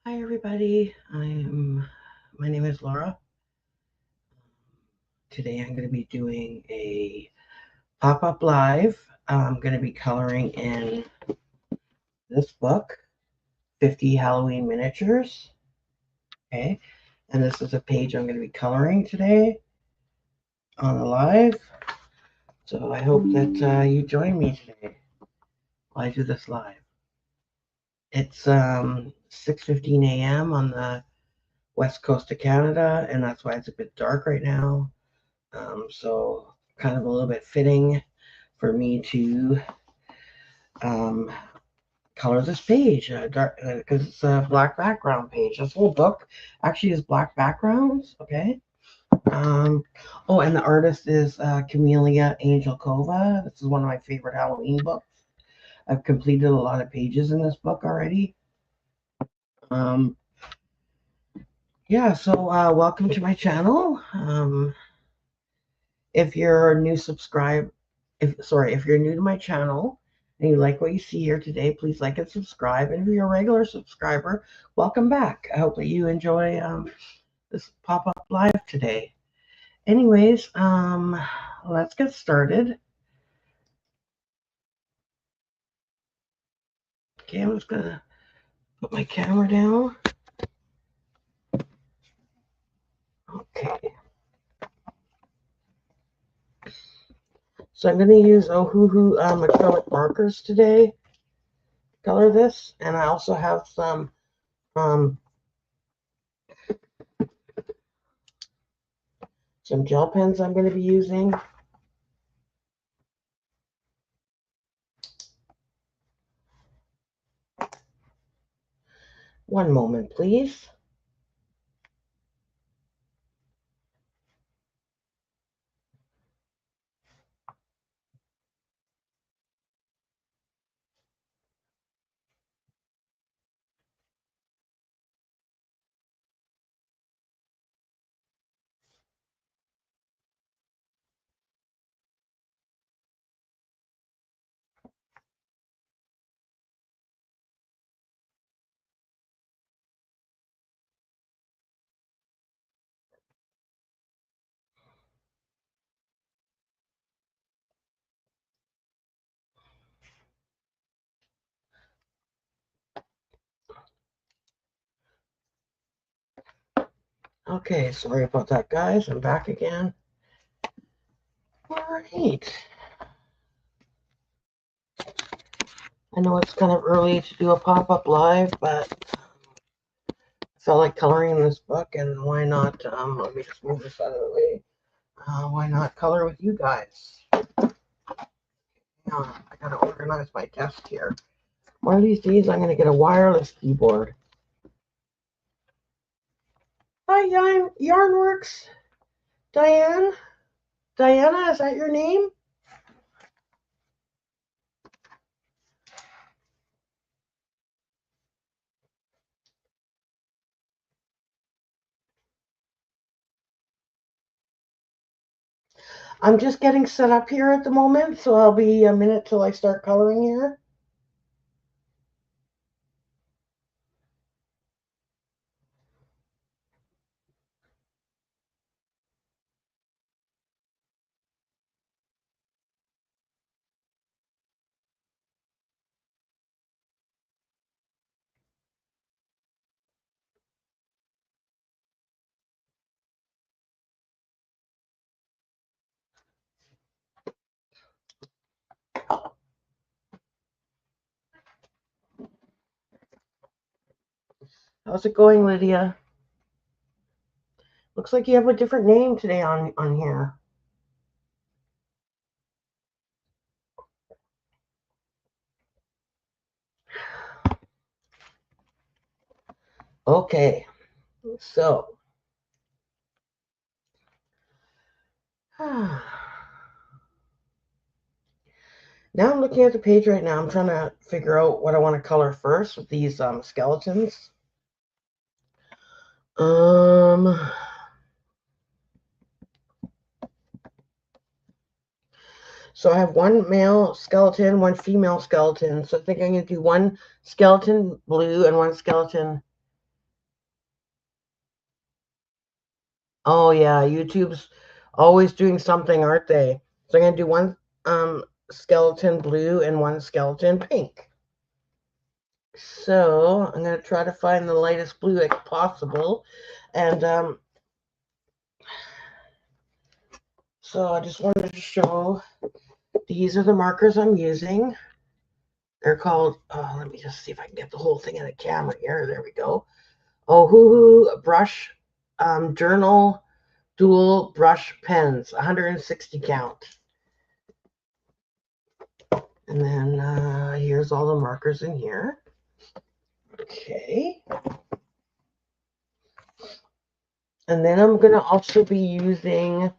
Hi everybody, my name is Laura. Today I'm going to be doing a pop-up live. I'm going to be coloring in this book, 50 Halloween miniatures. Okay, and this is a page I'm going to be coloring today on the live. So I hope that you join me today while I do this live. It's 6:15 a.m. on the west coast of Canada, and that's why it's a bit dark right now. So kind of a little bit fitting for me to um, color this page because it's a black background page. This whole book actually is black backgrounds. Okay. Um, oh, and the artist is Kameliya Angelkova. This is one of my favorite Halloween books. I've completed a lot of pages in this book already. Um, yeah, so welcome to my channel. If you're new if you're new to my channel and you like what you see here today, please like and subscribe. And if you're a regular subscriber, welcome back. I hope that you enjoy this pop-up live today. Anyways, let's get started. Okay, I'm just gonna put my camera down. Okay. So I'm going to use Ohuhu acrylic markers today to color this, and I also have some gel pens I'm going to be using. One moment, please. Okay, sorry about that, guys. I'm back again. All right. I know it's kind of early to do a pop-up live, but I felt like coloring this book, and why not? Let me just move this out of the way. Why not color with you guys? I gotta organize my desk here. One of these days, I'm gonna get a wireless keyboard. Hi, Yarnworks. Diane? Diana, is that your name? I'm just getting set up here at the moment, so I'll be a minute till I start coloring here. How's it going, Lydia? Looks like you have a different name today on here. Okay, so now I'm looking at the page right now. I'm trying to figure out what I want to color first with these skeletons. So I have one male skeleton, one female skeleton. So I think I'm going to do one skeleton blue and one skeleton Oh yeah, YouTube's always doing something, aren't they? So I'm gonna do one skeleton blue and one skeleton pink. So I'm gonna try to find the lightest blue as possible, and so I just wanted to show these are the markers I'm using. They're called. Let me just see if I can get the whole thing in the camera here. There we go. Oh, Hoo Brush Journal Dual Brush Pens, 160 count. And then here's all the markers in here. Okay. And then I'm going to also be using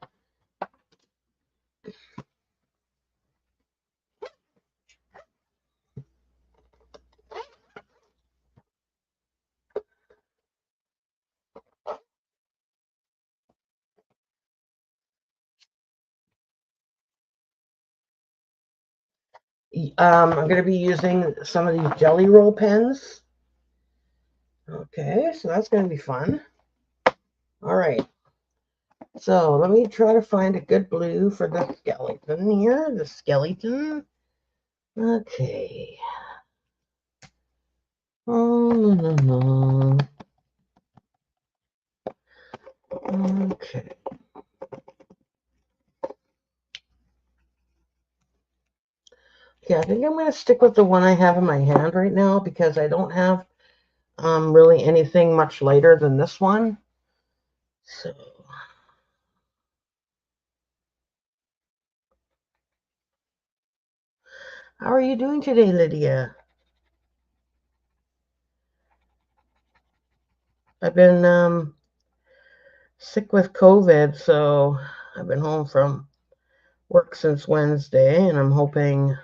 I'm going to be using some of these jelly roll pens. Okay, so that's going to be fun. All right. So let me try to find a good blue for the skeleton here. The skeleton. Okay. Oh, no, no, no. Okay. Yeah, I think I'm going to stick with the one I have in my hand right now because I don't have really anything much lighter than this one. So, how are you doing today, Lydia? I've been sick with COVID, so I've been home from work since Wednesday, and I'm hoping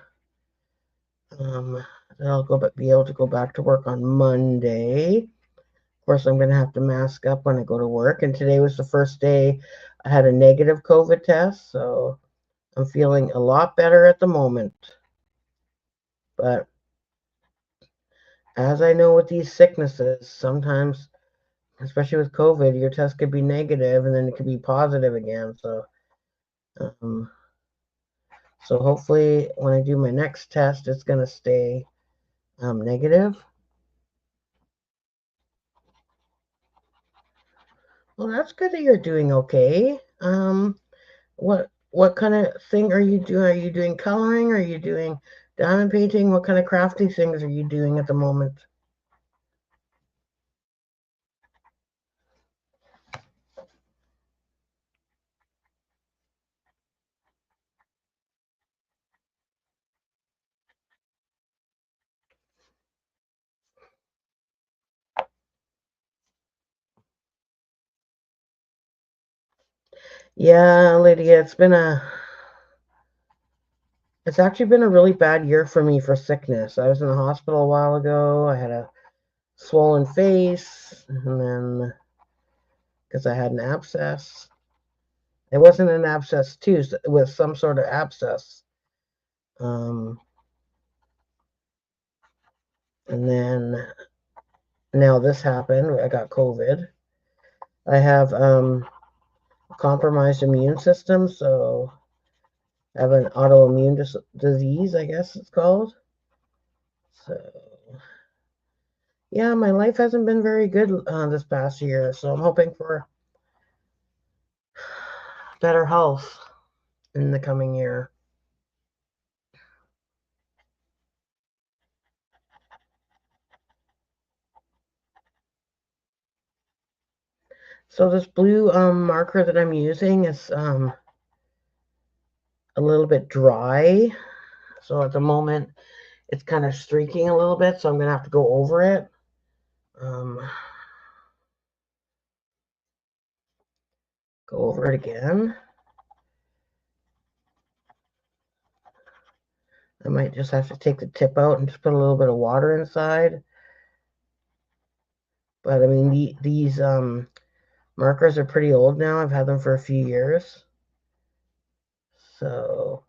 that I'll be able to go back to work on Monday. Of course, I'm going to have to mask up when I go to work, and today was the first day I had a negative COVID test, so I'm feeling a lot better at the moment. But as I know with these sicknesses, sometimes, especially with COVID, your test could be negative and then it could be positive again. Um, so hopefully when I do my next test, it's going to stay negative. Well, that's good that you're doing okay. What kind of thing are you doing? Are you doing coloring? Are you doing diamond painting? What kind of crafty things are you doing at the moment? Yeah, Lydia, it's actually been a really bad year for me for sickness. I was in the hospital a while ago. I had a swollen face, and then because I had an abscess. It wasn't an abscess too, it was some sort of abscess. Um, and then now this happened. I got COVID. I have a compromised immune system, so I have an autoimmune disease, I guess it's called. So yeah, my life hasn't been very good this past year, so I'm hoping for better health in the coming year. So this blue marker that I'm using is a little bit dry. So at the moment, it's kind of streaking a little bit, so I'm going to have to go over it. Go over it again. I might just have to take the tip out and just put a little bit of water inside. But I mean, these markers are pretty old now. I've had them for a few years. So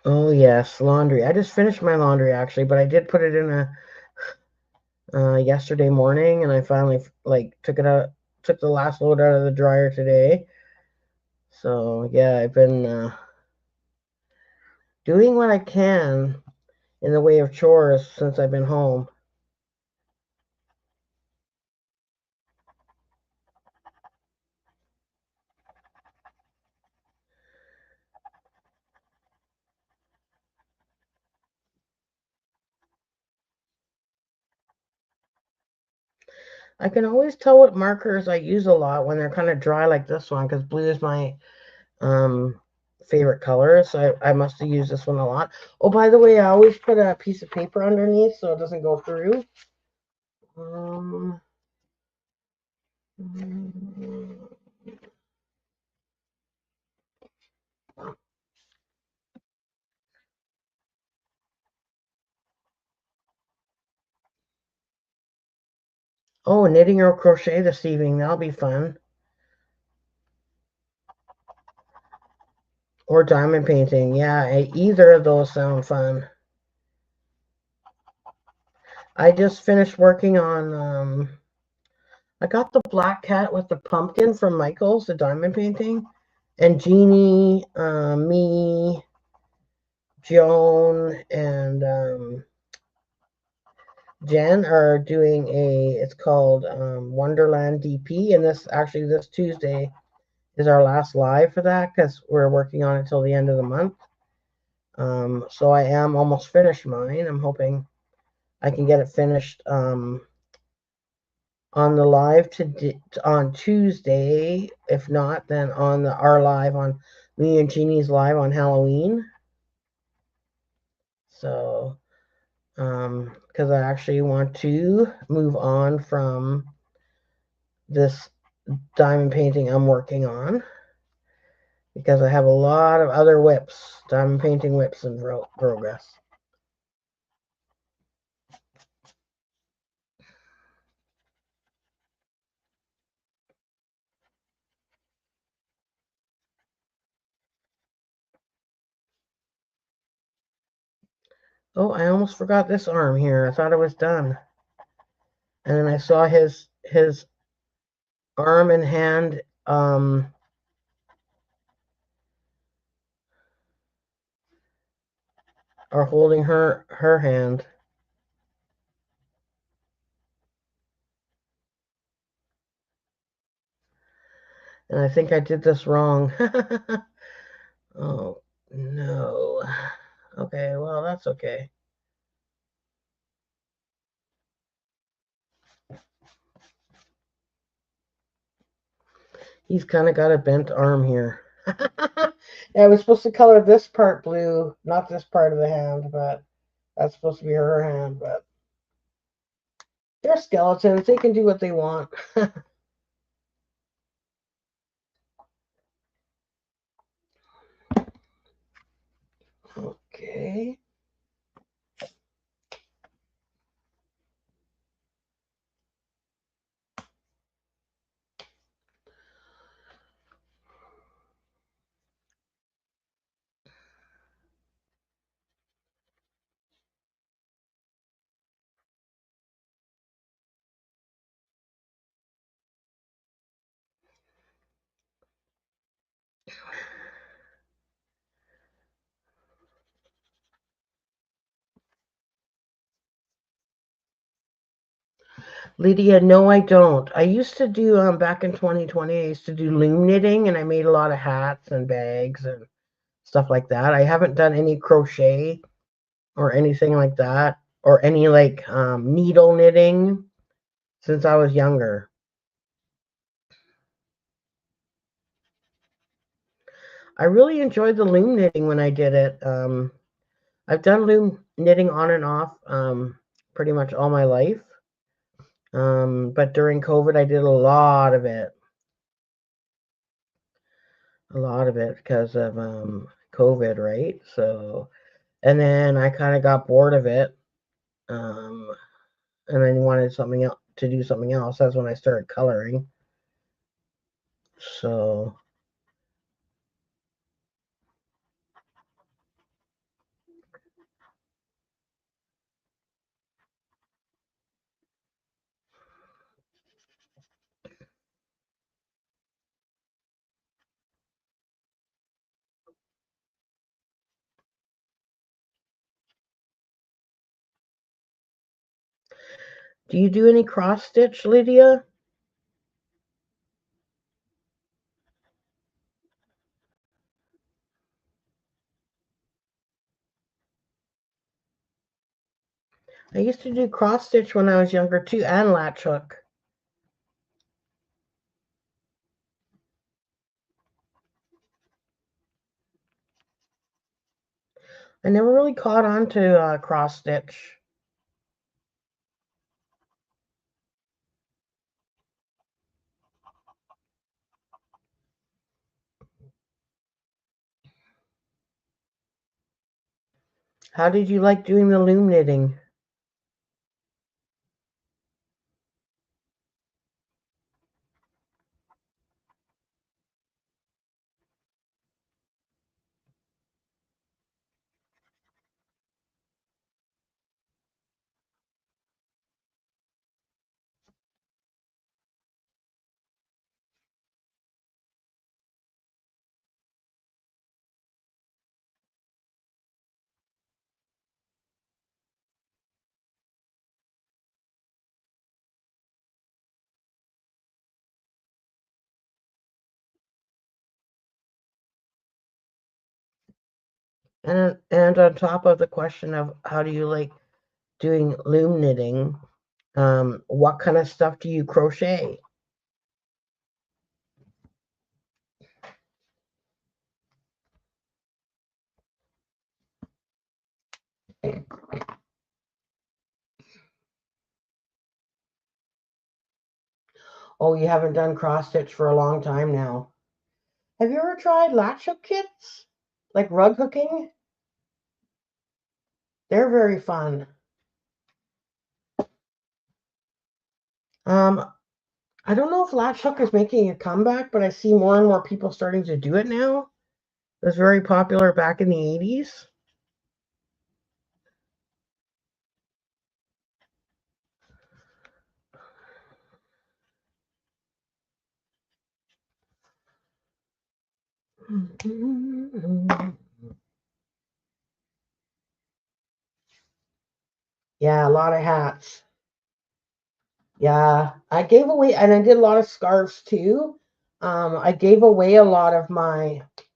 Oh yes, laundry. I just finished my laundry actually, but I did put it in a yesterday morning, and I finally took it out, took the last load out of the dryer today. So yeah, I've been doing what I can in the way of chores since I've been home. I can always tell what markers I use a lot when they're kind of dry like this one, because blue is my um, favorite color, so I must have used this one a lot. Oh, by the way, I always put a piece of paper underneath so it doesn't go through. Um, oh, knitting or crochet this evening. That'll be fun. Or diamond painting. Yeah, either of those sound fun. I just finished working on, I got the black cat with the pumpkin from Michael's, the diamond painting. And Jeannie, me, Joan, and Jen are doing it's called Wonderland DP. And this Tuesday is our last live for that, because we're working on it till the end of the month. So I am almost finished mine. I'm hoping I can get it finished on the live on Tuesday. If not, then on our live on me and Jeannie's live on Halloween. So, because I actually want to move on from this diamond painting I'm working on, because I have a lot of other diamond painting whips in progress. Oh, I almost forgot this arm here. I thought it was done. And then I saw his arm and hand are holding her hand. And I think I did this wrong. Oh, no. Okay, well, that's okay. He's kind of got a bent arm here. Yeah, I was supposed to color this part blue, not this part of the hand, but that's supposed to be her hand. But they're skeletons. They can do what they want. Okay. Lydia, no, I don't. I used to do back in 2020. I used to do loom knitting, and I made a lot of hats and bags and stuff like that. I haven't done any crochet or anything like that, or any needle knitting since I was younger. I really enjoyed the loom knitting when I did it. I've done loom knitting on and off pretty much all my life. But during COVID, I did a lot of it. A lot of it because of COVID, right? So, and then I kind of got bored of it, and then wanted something else to do something else. That's when I started coloring. So, Do you do any cross stitch, Lydia? I used to do cross stitch when I was younger too, and latch hook. I never really caught on to cross stitch. How did you like doing the loom knitting? And on top of the question of how do you like doing loom knitting, what kind of stuff do you crochet? Oh, you haven't done cross stitch for a long time now. Have you ever tried latch hook kits? Like rug hooking? They're very fun. Um, I don't know if latch hook is making a comeback, but I see more and more people starting to do it now. It was very popular back in the 80s. Yeah, a lot of hats. Yeah, I gave away, and I did a lot of scarves too. I gave away a lot of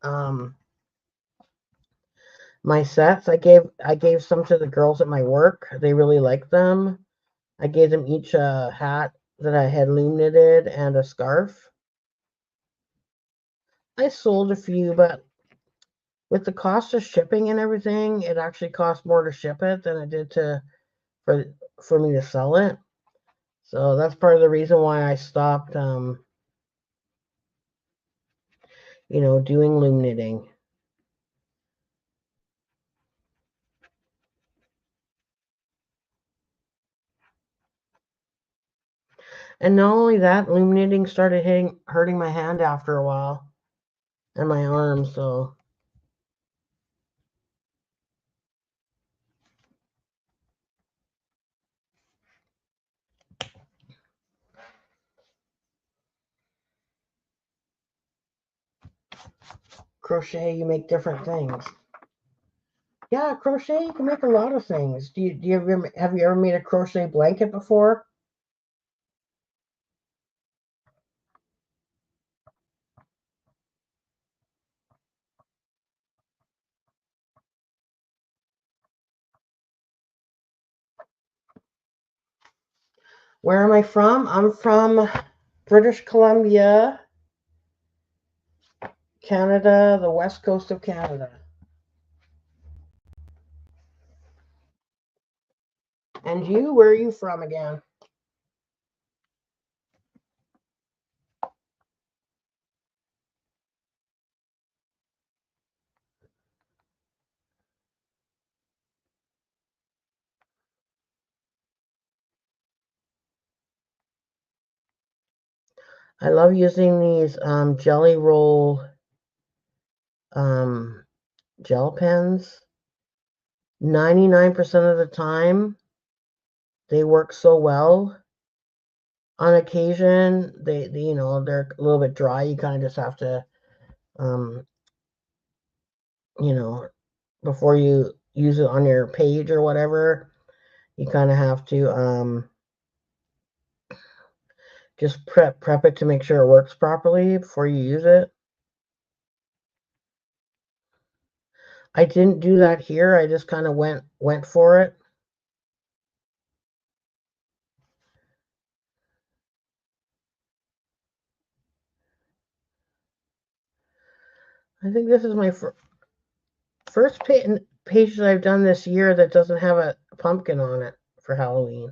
um, my sets. I gave some to the girls at my work. They really liked them. I gave them each a hat that I had loom knitted and a scarf. I sold a few, but with the cost of shipping and everything, it actually cost more to ship it than it did for for me to sell it. So that's part of the reason why I stopped, doing loom knitting. And not only that, loom knitting started hurting my hand after a while and my arm. So crochet, you make different things. Yeah, crochet, you can make a lot of things. Have you ever made a crochet blanket before? Where am I from? I'm from British Columbia, Canada, the west coast of Canada. And you, where are you from again? I love using these jelly roll um, gel pens. 99% of the time, they work so well. On occasion, they're a little bit dry. You kind of just have to, um, you know, before you use it on your page or whatever, you kind of have to Just prep it to make sure it works properly before you use it. I didn't do that here. I just kind of went for it. I think this is my first page that I've done this year that doesn't have a pumpkin on it for Halloween.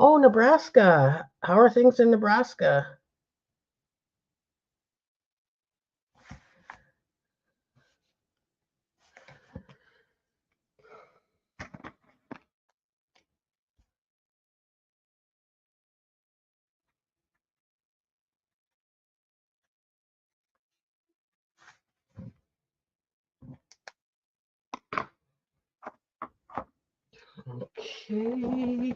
Oh, Nebraska. How are things in Nebraska? Okay.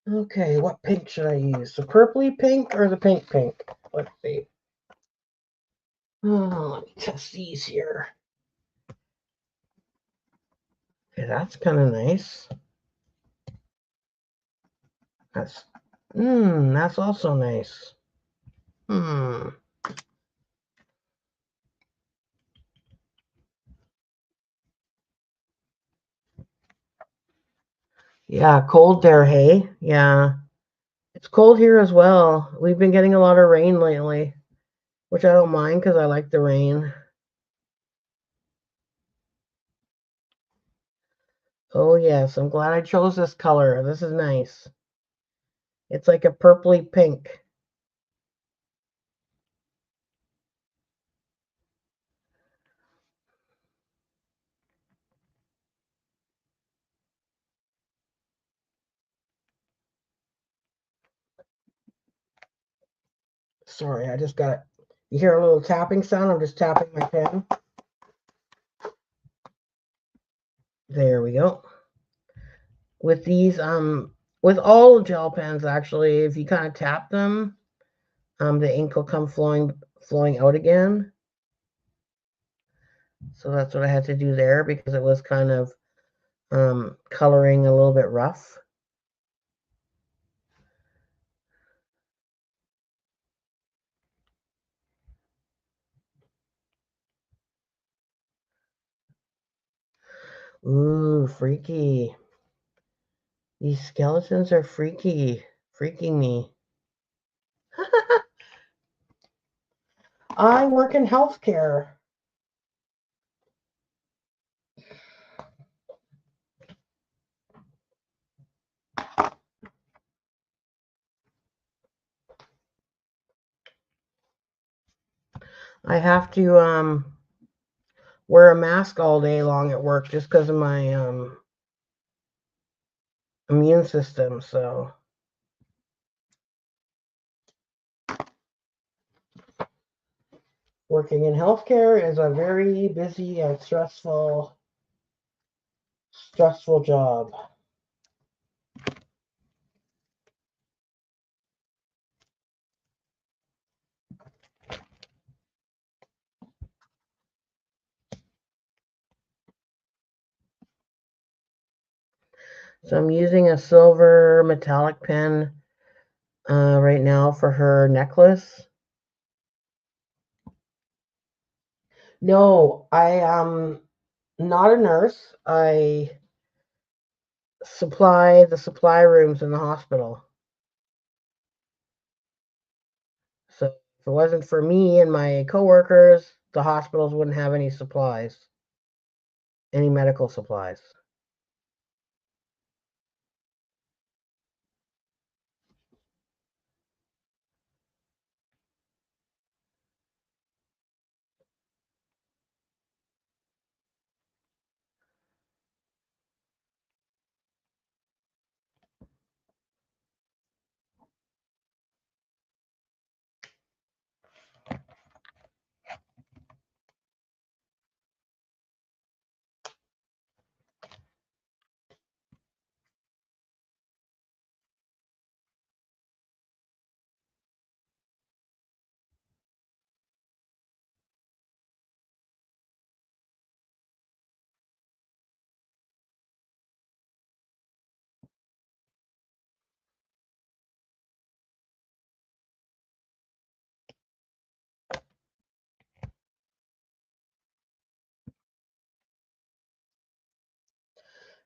Okay, what pink should I use? The purpley pink or the pink pink? Let's see. Oh, let me test these here. Okay, that's kind of nice. That's also nice. Yeah, cold there, hey? Yeah. It's cold here as well. We've been getting a lot of rain lately, which I don't mind because I like the rain. Oh, yes, I'm glad I chose this color. This is nice. It's like a purpley pink. Sorry, I just got it. You hear a little tapping sound? I'm just tapping my pen. There we go. With these, with all gel pens, actually, if you kind of tap them, the ink will come flowing out again. So that's what I had to do there because it was kind of coloring a little bit rough. Ooh, freaky. These skeletons are freaking me. I work in healthcare. I have to wear a mask all day long at work just because of my immune system. So working in healthcare is a very busy and stressful job. So I'm using a silver metallic pen right now for her necklace. No, I am not a nurse. I supply the supply rooms in the hospital. So if it wasn't for me and my coworkers, the hospitals wouldn't have any supplies, any medical supplies.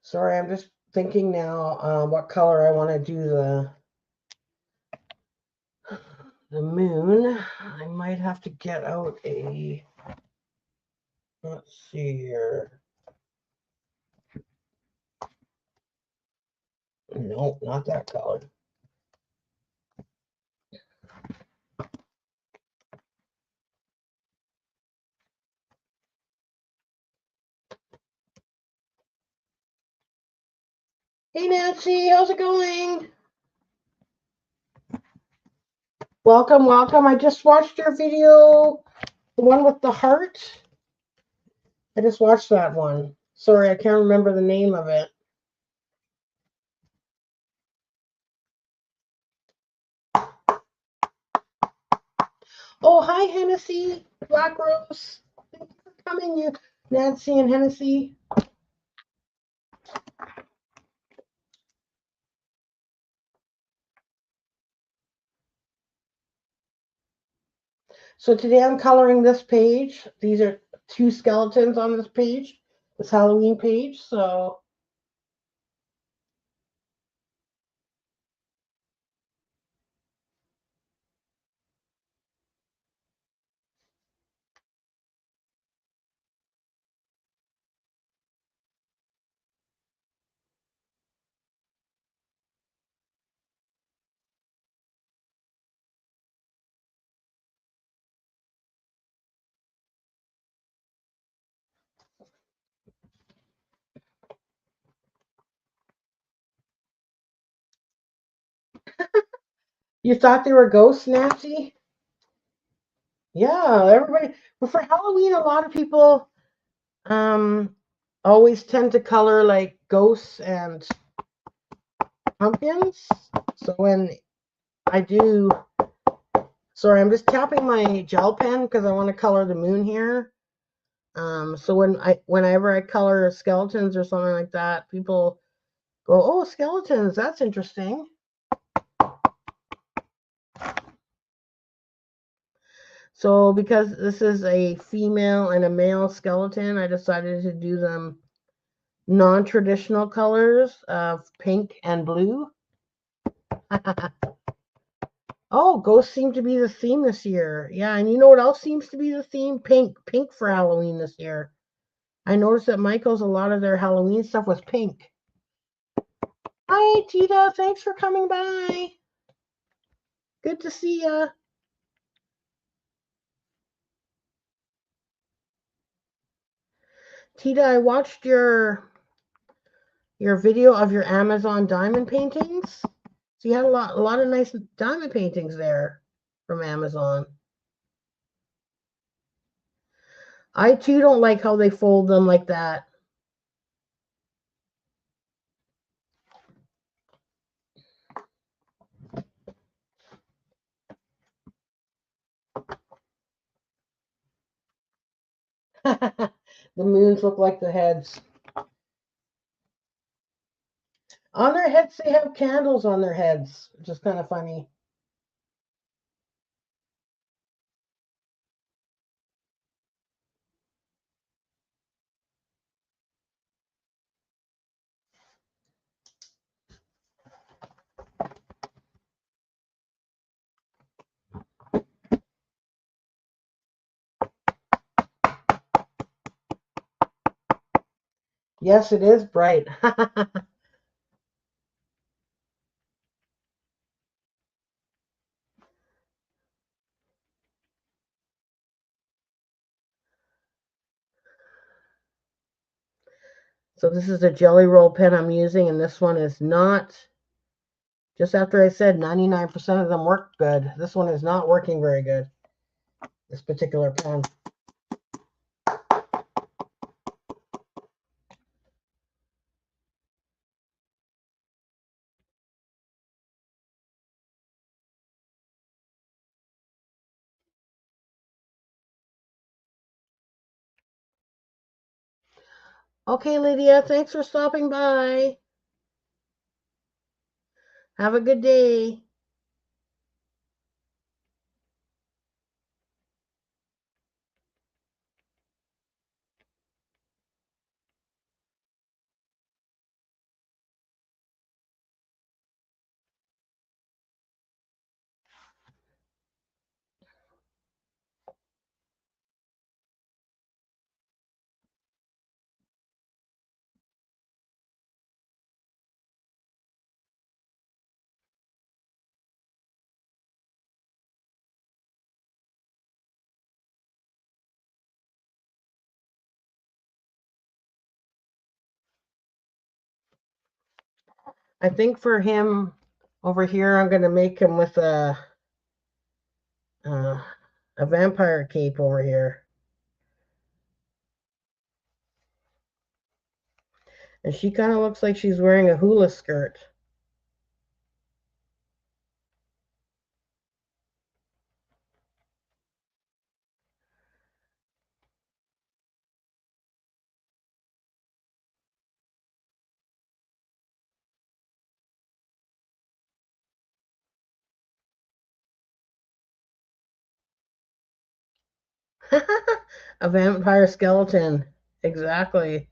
Sorry, I'm just thinking now what color I want to do the moon. I might have to get out a, let's see here. Nope, not that color. Hey Nancy, how's it going? Welcome, welcome. I just watched your video, the one with the heart. I just watched that one. Sorry, I can't remember the name of it. Oh, hi Hennessy, Black Rose. Thank you for coming, you Nancy and Hennessy. So today I'm coloring this page. These are 2 skeletons on this page, this Halloween page. So you thought they were ghosts, Nancy? Yeah, everybody. But for Halloween, a lot of people um always tend to color like ghosts and pumpkins. So when I do, sorry, I'm just tapping my gel pen because I want to color the moon here. So whenever I color skeletons or something like that, people go, "Oh, skeletons, that's interesting." So because this is a female and a male skeleton, I decided to do them non-traditional colors of pink and blue. Oh, ghosts seem to be the theme this year. Yeah, and you know what else seems to be the theme? Pink. Pink for Halloween this year. I noticed that Michael's, a lot of their Halloween stuff was pink. Hi, Tita. Thanks for coming by. Good to see ya. Tita, I watched your video of your Amazon diamond paintings. So you had a lot of nice diamond paintings there from Amazon. I too don't like how they fold them like that. The moons look like the heads. On their heads, they have candles on their heads, which is kind of funny. Yes, it is bright. So this is the Jelly Roll pen I'm using, and this one is not, just after I said 99% of them work good, this one is not working very good, this particular pen. Okay, Lydia, thanks for stopping by. Have a good day. I think for him over here, I'm going to make him with uh, a vampire cape over here. And she kind of looks like she's wearing a hula skirt. A vampire skeleton. Exactly.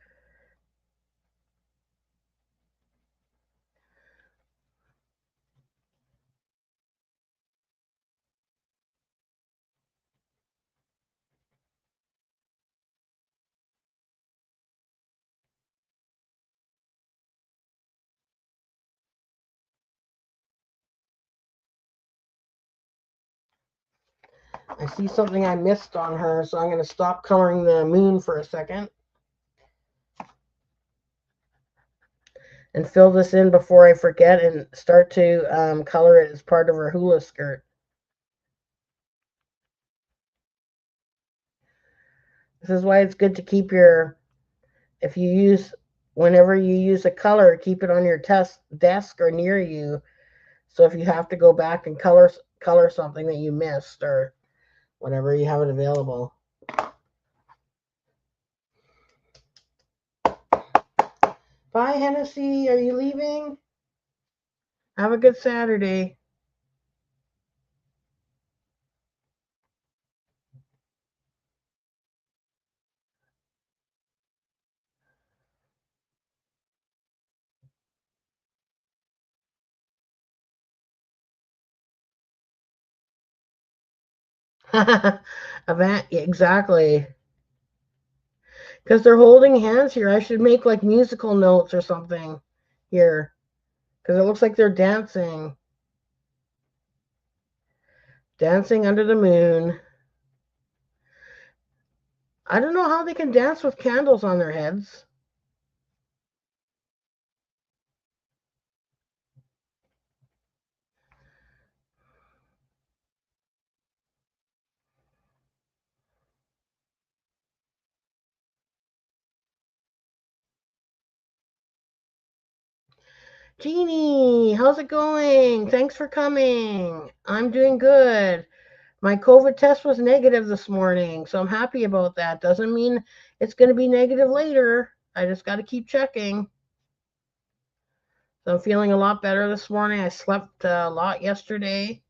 I see something I missed on her, so I'm going to stop coloring the moon for a second and fill this in before I forget and start to color it as part of her hula skirt. This is why it's good to keep your, if you use, whenever you use a color, keep it on your desk or near you. So if you have to go back and color something that you missed or whatever, you have it available. Bye, Hennessy. Are you leaving? Have a good Saturday. Event, exactly. Because they're holding hands here. I should make like musical notes or something here. Because it looks like they're dancing. Dancing under the moon. I don't know how they can dance with candles on their heads. Jeannie, how's it going? Thanks for coming. I'm doing good. My COVID test was negative this morning, so I'm happy about that. Doesn't mean it's going to be negative later. I just got to keep checking. So I'm feeling a lot better this morning. I slept a lot yesterday.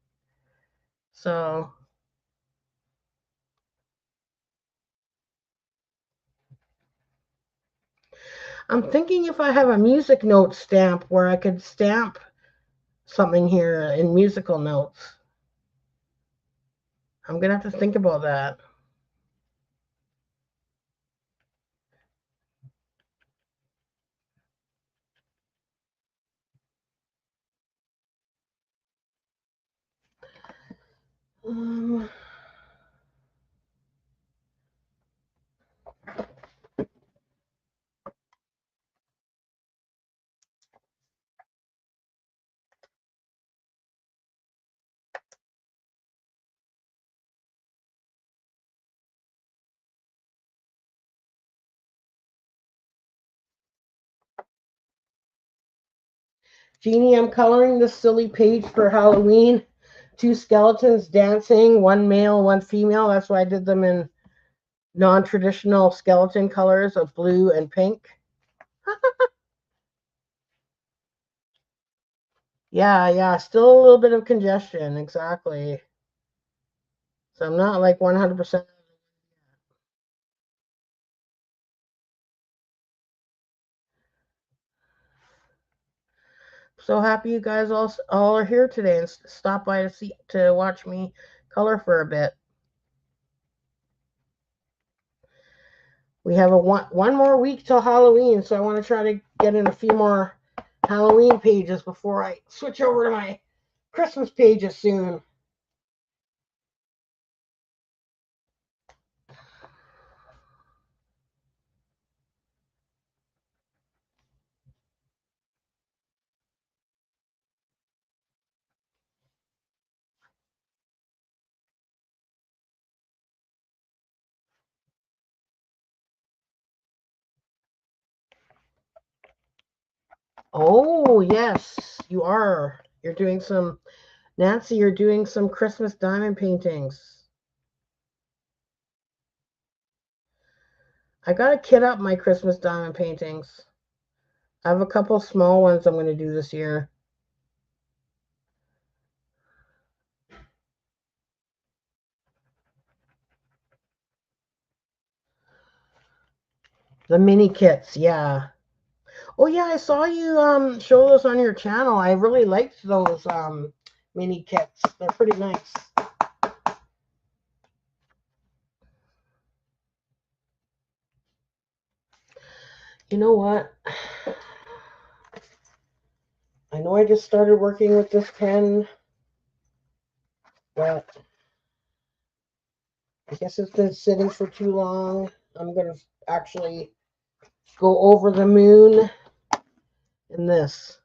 So I'm thinking if I have a music note stamp where I could stamp something here in musical notes. I'm going to have to think about that. Um, Jeannie, I'm coloring this silly page for Halloween. Two skeletons dancing, one male, one female. That's why I did them in non-traditional skeleton colors of blue and pink. Yeah, still a little bit of congestion, exactly. So I'm not like 100%. So happy you guys all are here today and stop by to watch me color for a bit. We have one more week till Halloween, so I want to try to get in a few more Halloween pages before I switch over to my Christmas pages soon. Oh, yes, you are. You're doing some, Nancy, you're doing some Christmas diamond paintings. I got to kit up my Christmas diamond paintings. I have a couple small ones I'm going to do this year. The mini kits, yeah. Oh yeah, I saw you show those on your channel. I really liked those mini kits. They're pretty nice. You know what? I know I just started working with this pen, but I guess it's been sitting for too long. I'm going to actually go over the moon in this.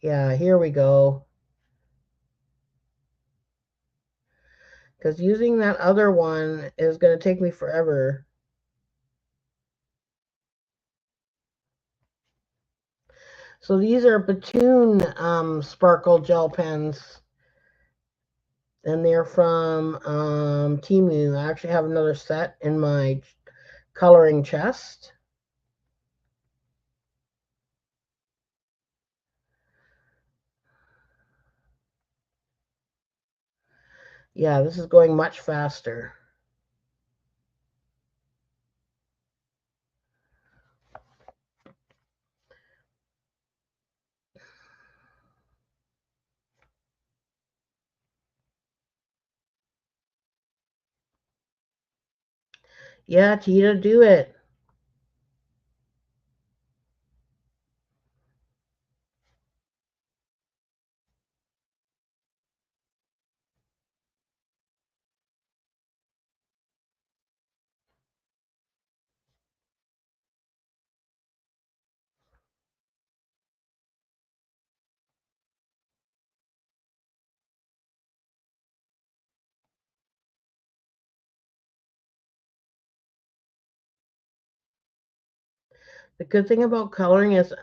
Yeah, here we go. Because using that other one is going to take me forever. So these are Batoon sparkle gel pens. And they're from Timu. I actually have another set in my coloring chest. Yeah, this is going much faster. Yeah, Tita, do it. The good thing about coloring is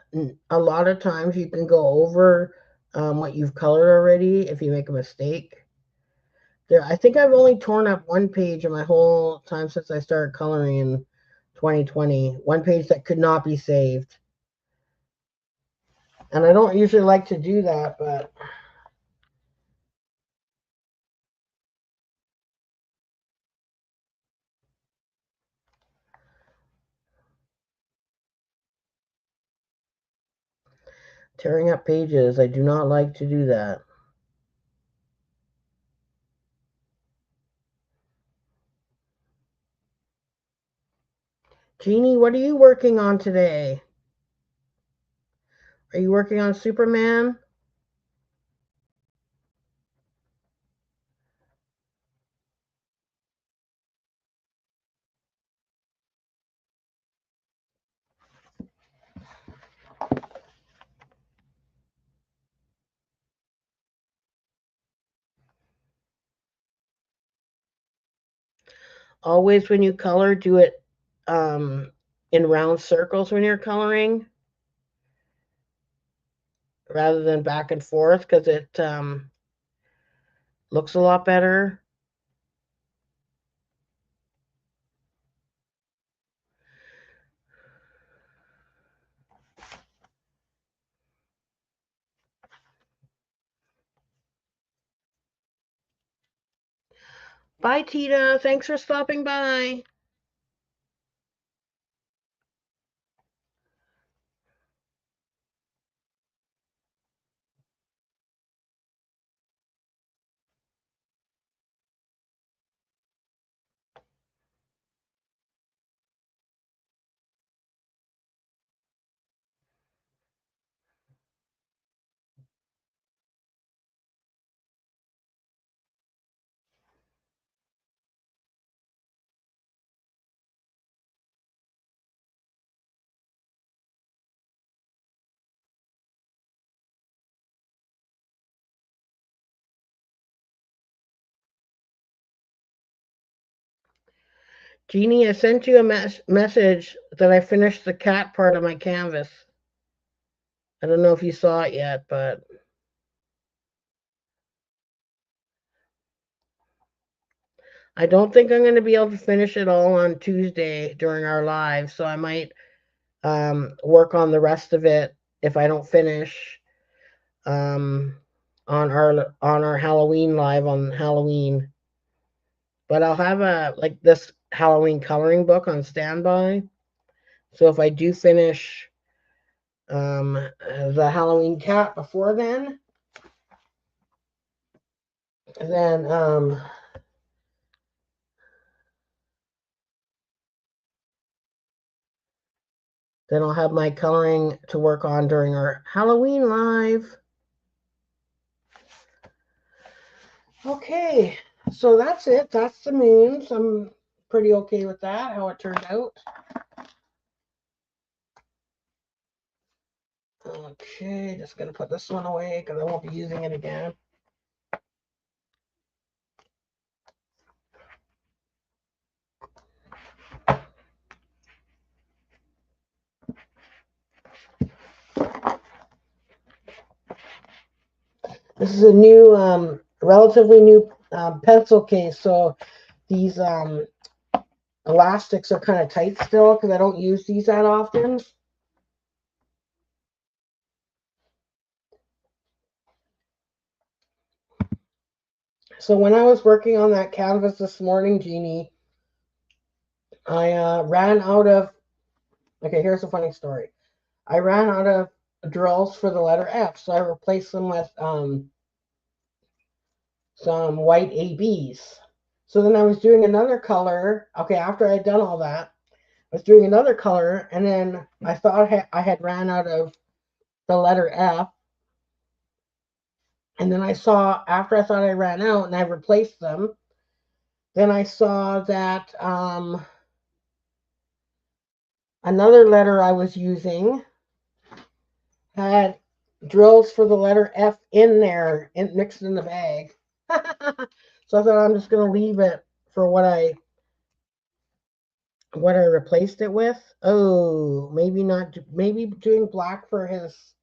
a lot of times you can go over what you've colored already if you make a mistake. There, I think I've only torn up one page in my whole time since I started coloring in 2020. One page that could not be saved. And I don't usually like to do that, but tearing up pages, I do not like to do that. Jeannie, what are you working on today? Are you working on Superman? Always when you color, do it in round circles when you're coloring rather than back and forth because it looks a lot better. Bye, Tita. Thanks for stopping by. Jeannie, I sent you a message that I finished the cat part of my canvas. I don't know if you saw it yet, but I don't think I'm going to be able to finish it all on Tuesday during our live, so I might work on the rest of it if I don't finish um, on our Halloween live on Halloween. But I'll have a like this Halloween coloring book on standby. So if I do finish the Halloween cat before then then I'll have my coloring to work on during our Halloween live. Okay, so that's it. That's the moons. I'm pretty okay with that, how it turned out. Okay, just going to put this one away because I won't be using it again. This is a new, relatively new pencil case, so these elastics are kind of tight still because I don't use these that often. So when I was working on that canvas this morning, Jeannie, I ran out of, okay, here's a funny story. I ran out of drills for the letter F, so I replaced them with some white ABs. So then I was doing another color. Okay, after I had done all that, I was doing another color, and then I thought I had ran out of the letter F. And then I saw, after I thought I ran out and I replaced them, then I saw that another letter I was using had drills for the letter F in there, mixed in the bag. So I thought I'm just going to leave it for what I replaced it with. Oh, maybe not. Maybe doing black for his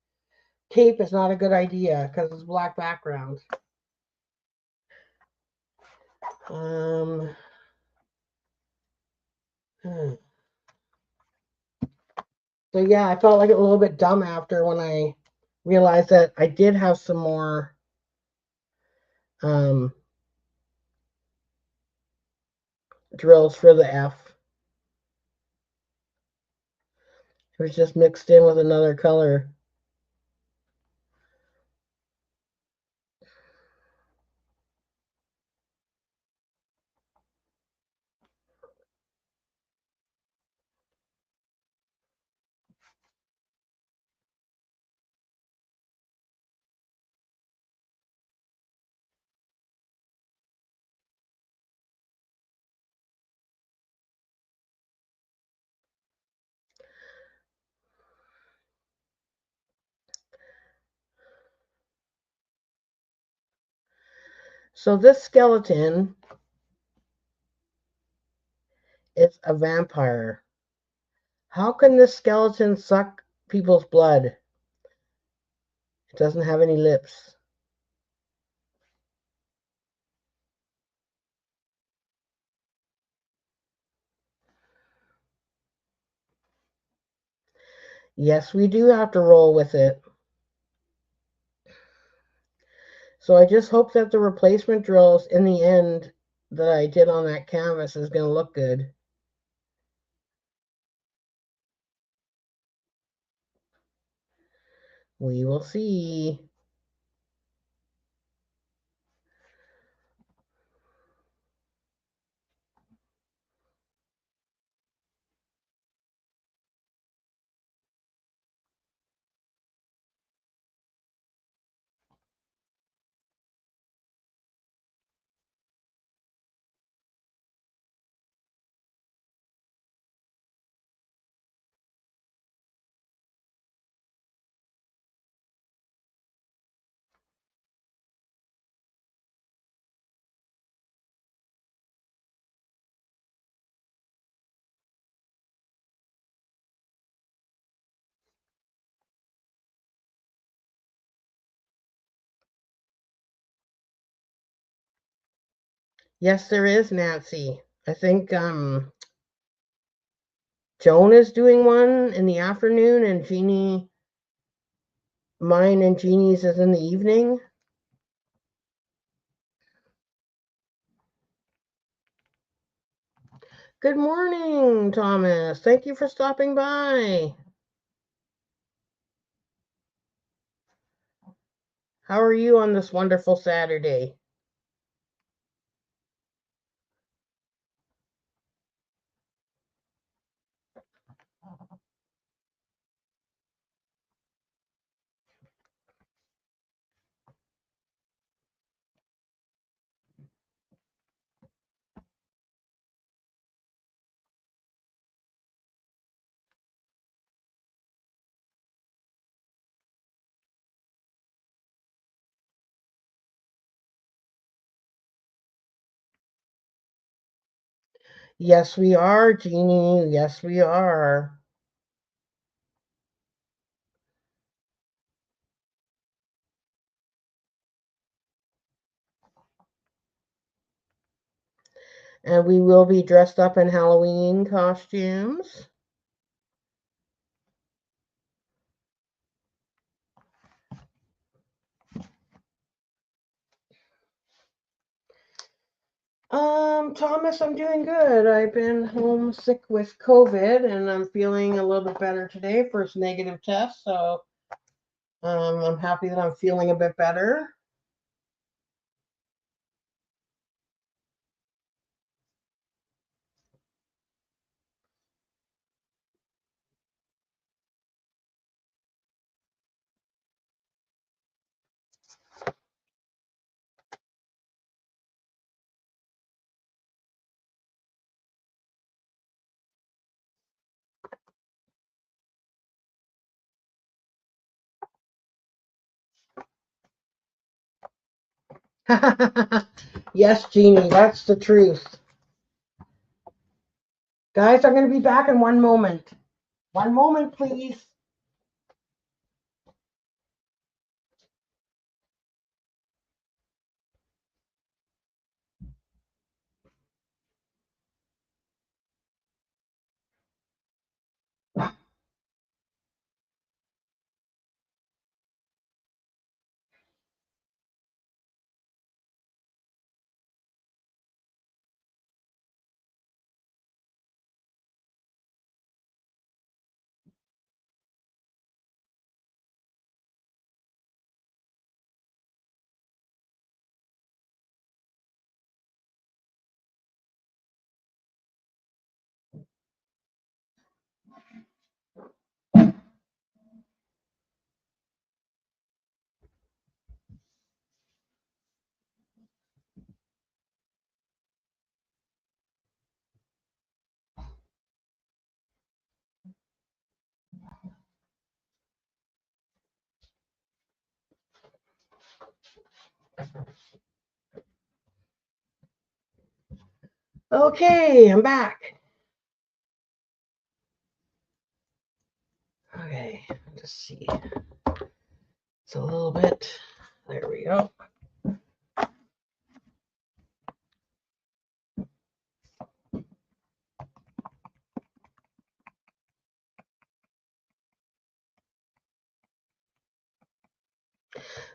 cape is not a good idea because it's black background. Um. So yeah, I felt like a little bit dumb after when I realized that I did have some more um, drills for the F. It was just mixed in with another color. So this skeleton is a vampire. How can this skeleton suck people's blood? It doesn't have any lips. Yes, we do have to roll with it. So I just hope that the replacement drills in the end that I did on that canvas is going to look good. We will see. Yes, there is, Nancy. I think Joan is doing one in the afternoon, and mine and Jeannie's is in the evening. Good morning, Thomas. Thank you for stopping by. How are you on this wonderful Saturday? Yes, we are, Jeannie. Yes, we are. And we will be dressed up in Halloween costumes. Thomas, I'm doing good. I've been homesick with COVID, and I'm feeling a little bit better today. First negative test, so I'm happy that I'm feeling a bit better. Yes, Jeannie, that's the truth. Guys, I'm going to be back in one moment. One moment, please. Okay, I'm back. Okay, let's see. It's a little bit. There we go.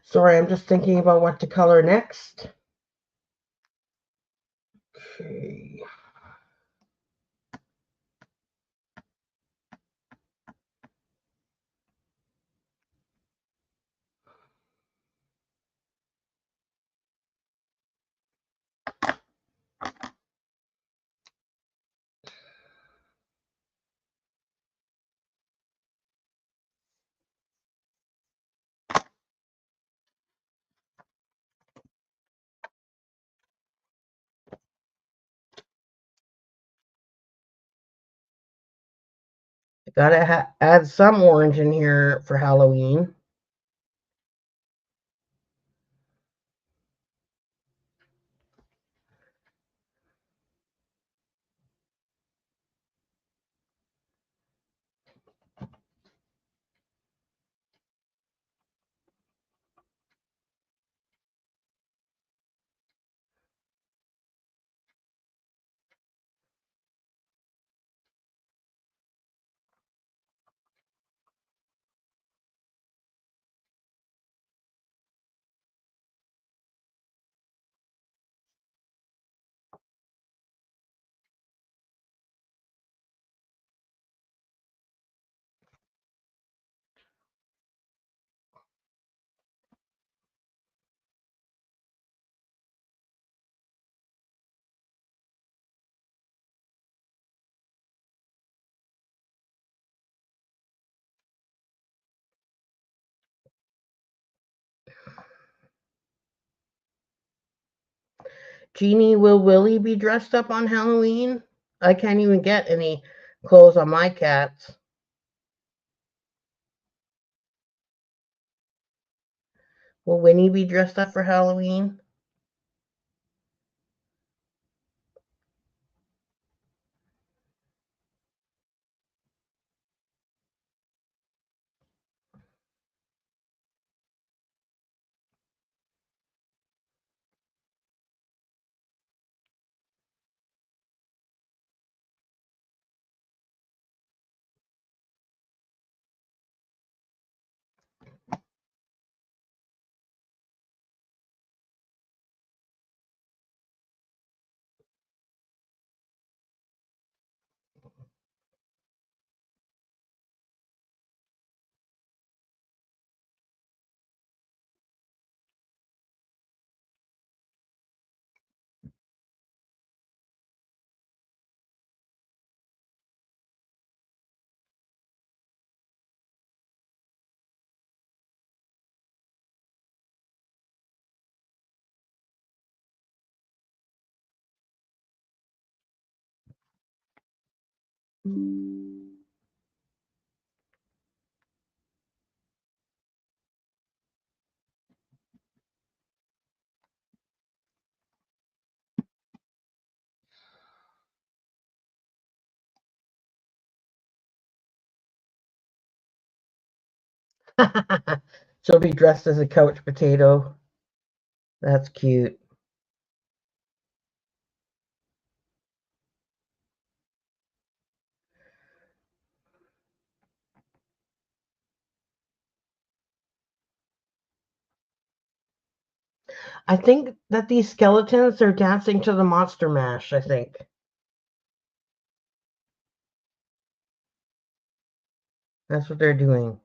Sorry, I'm just thinking about what to color next. Okay. Gotta add some orange in here for Halloween. Jeannie, will Willie be dressed up on Halloween? I can't even get any clothes on my cats. Will Winnie be dressed up for Halloween? She'll be dressed as a couch potato. That's cute. I think that these skeletons are dancing to the Monster Mash, I think. That's what they're doing.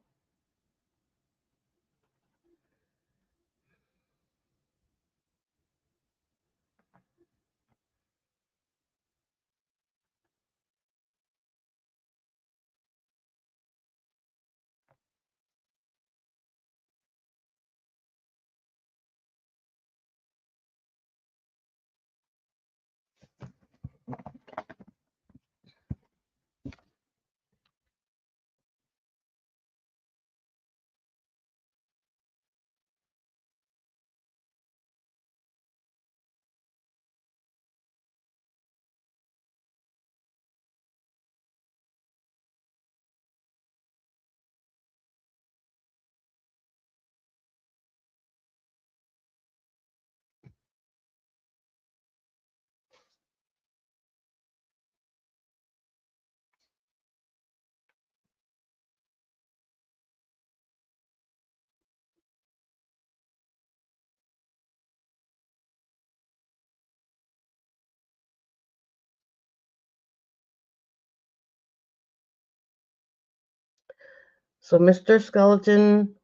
So Mr. Skeleton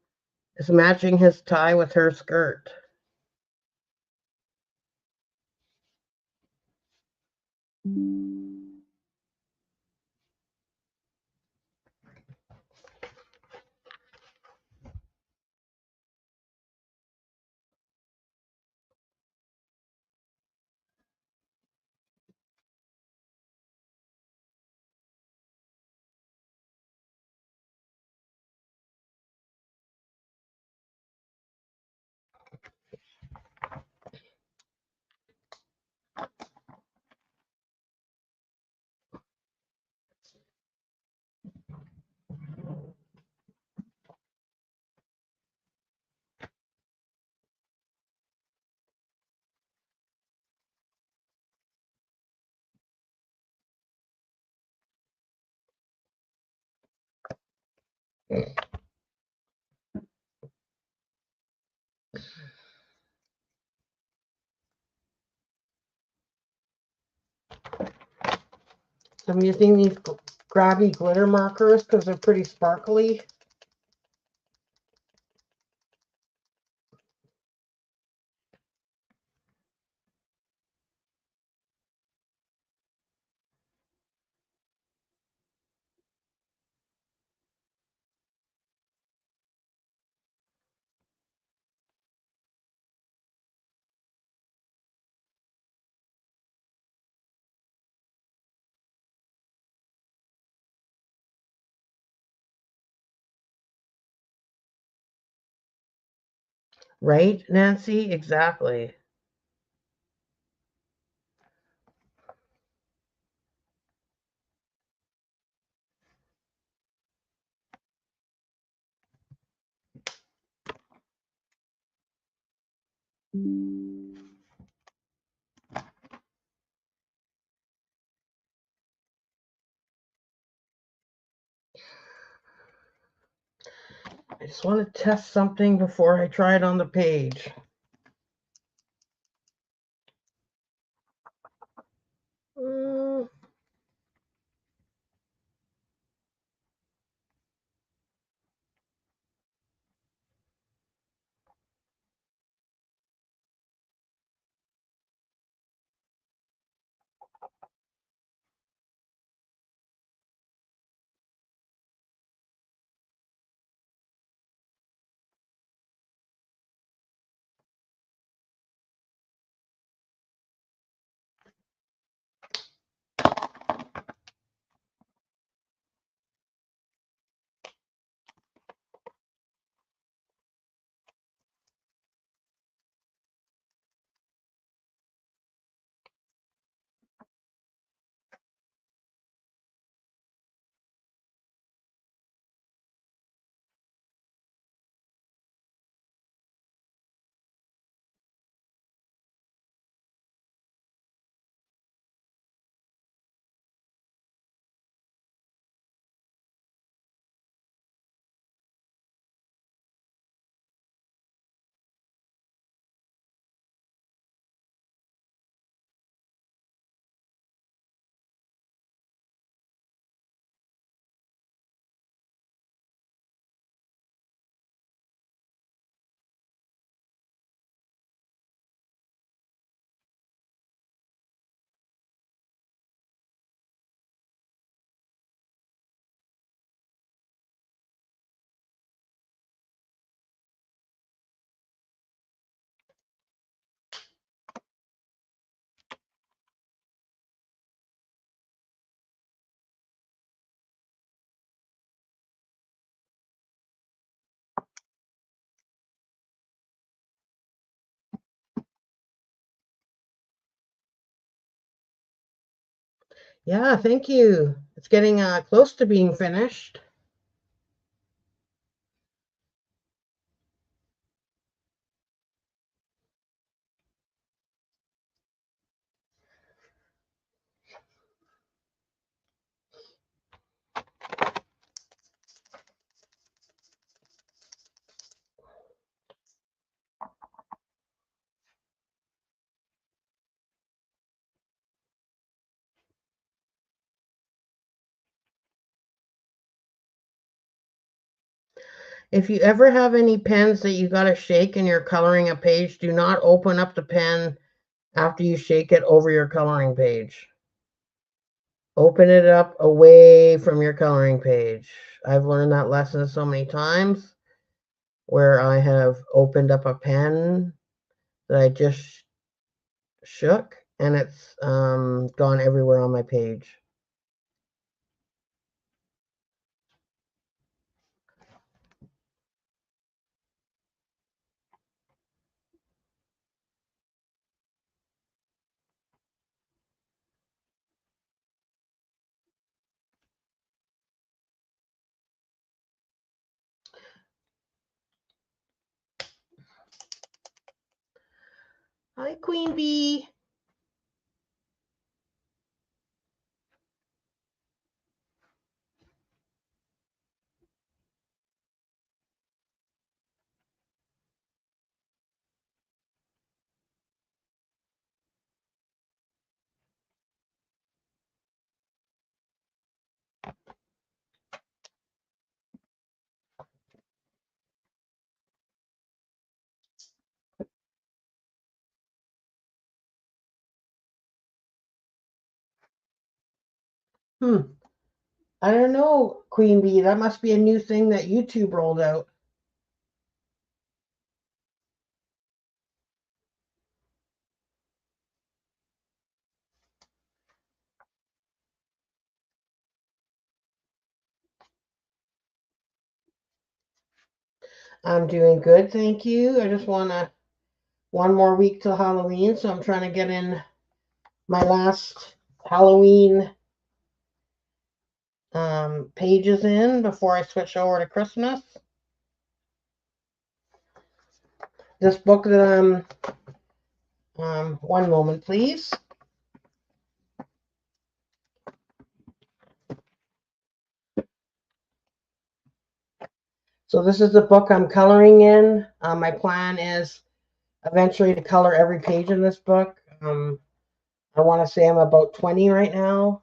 is matching his tie with her skirt. So I'm using these grabby glitter markers because they're pretty sparkly. Right, Nancy? Exactly. I just want to test something before I try it on the page. Mm. Yeah, thank you. It's getting close to being finished. If you ever have any pens that you got to shake and you're coloring a page, do not open up the pen after you shake it over your coloring page. Open it up away from your coloring page. I've learned that lesson so many times where I have opened up a pen that I just shook and it's gone everywhere on my page. Hi, Queen Bee. I don't know, Queen Bee. That must be a new thing that YouTube rolled out. I'm doing good, thank you. I just want to one more week till Halloween, so I'm trying to get in my last Halloween pages in before I switch over to Christmas. This book that one moment, please. So this is the book I'm coloring in. My plan is eventually to color every page in this book. I want to say I'm about 20 right now.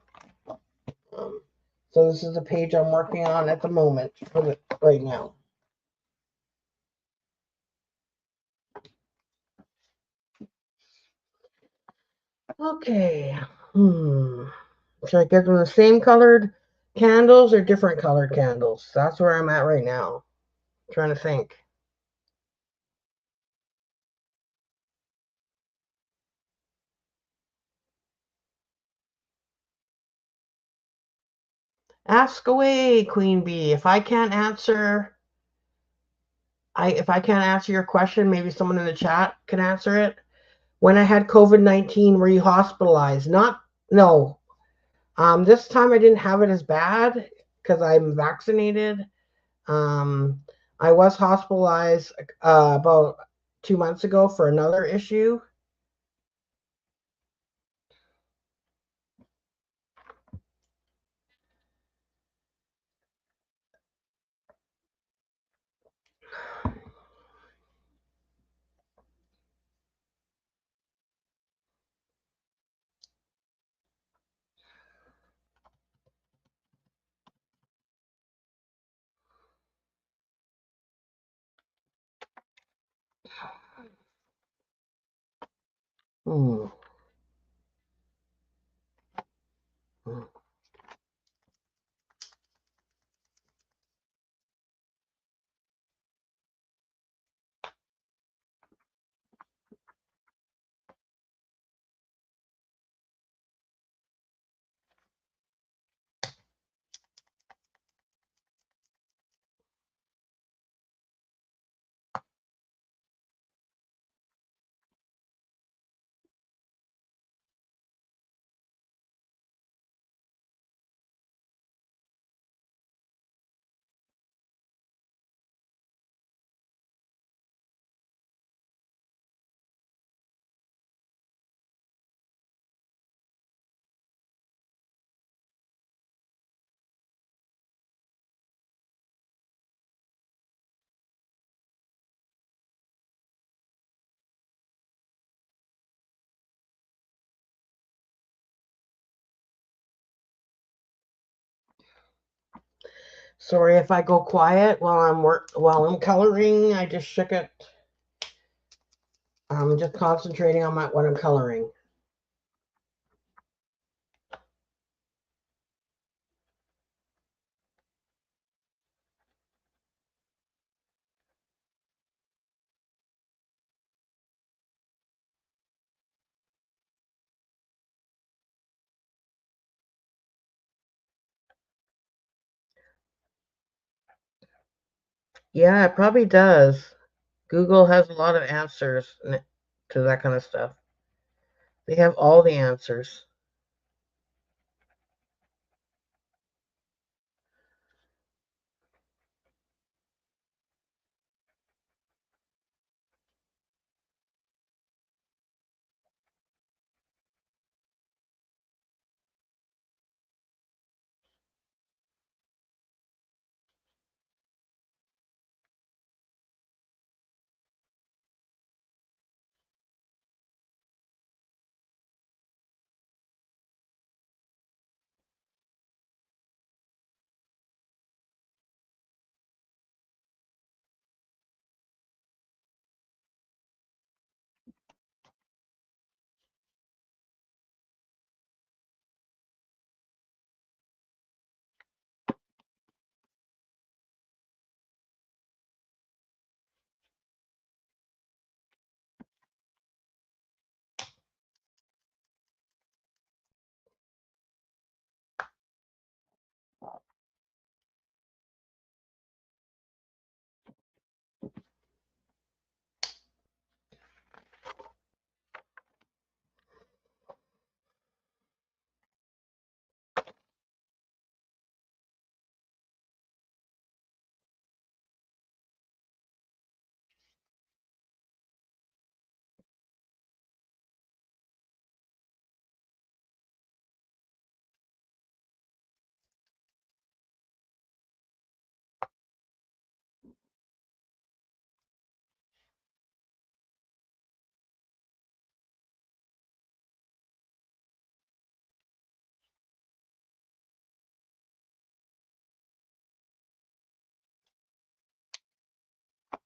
So this is the page I'm working on at the moment for right now. Okay. Should I get them the same colored candles or different colored candles? That's where I'm at right now. I'm trying to think. Ask away, Queen Bee. If I can't answer your question, maybe someone in the chat can answer it. When I had COVID-19, were you hospitalized? Not no. This time I didn't have it as bad because I'm vaccinated. I was hospitalized about 2 months ago for another issue. Hmm. Sorry if I go quiet while I'm coloring. I just shook it. I'm just concentrating on what I'm coloring. Yeah, it probably does. Google has a lot of answers to that kind of stuff. They have all the answers.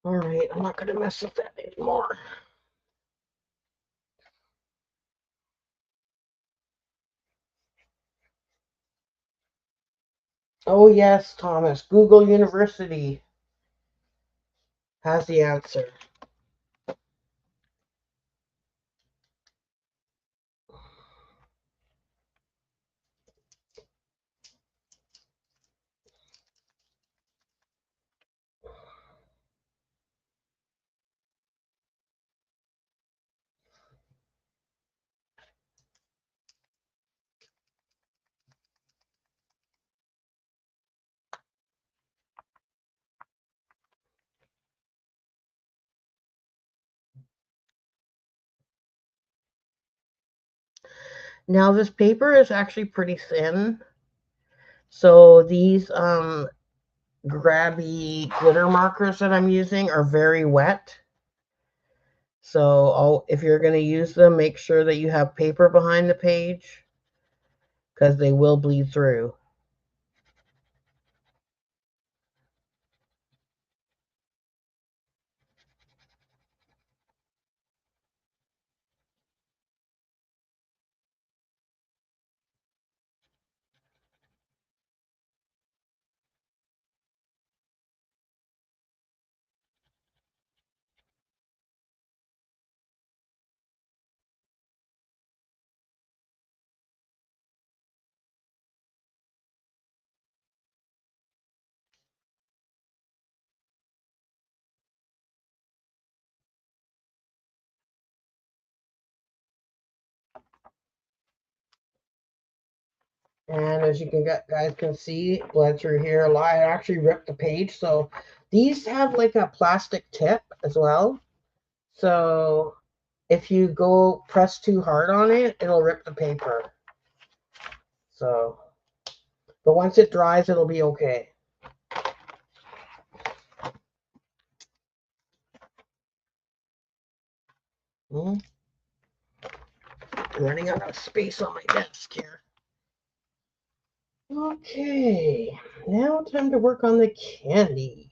All right, I'm not going to mess with that anymore. Oh, yes, Thomas. Google University has the answer. Now, this paper is actually pretty thin. So these grabby glitter markers that I'm using are very wet. So if you're going to use them, make sure that you have paper behind the page because they will bleed through. And as you guys can see, bled through here a lot. I actually ripped the page. So these have like a plastic tip as well. So if you go press too hard on it, it'll rip the paper. So, but once it dries, it'll be okay. Running out of space on my desk here. Okay, now time to work on the candies.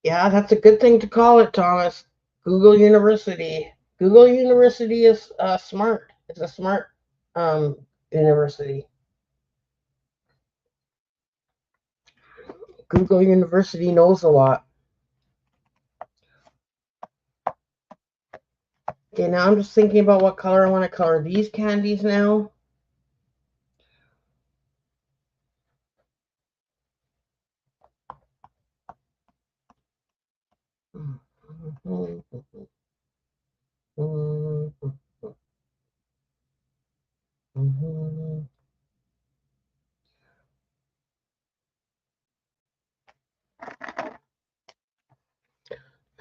Yeah, that's a good thing to call it, Thomas. Google University. Google University is smart. It's a smart university. Google University knows a lot. Okay, now I'm just thinking about what color I want to color these candies now.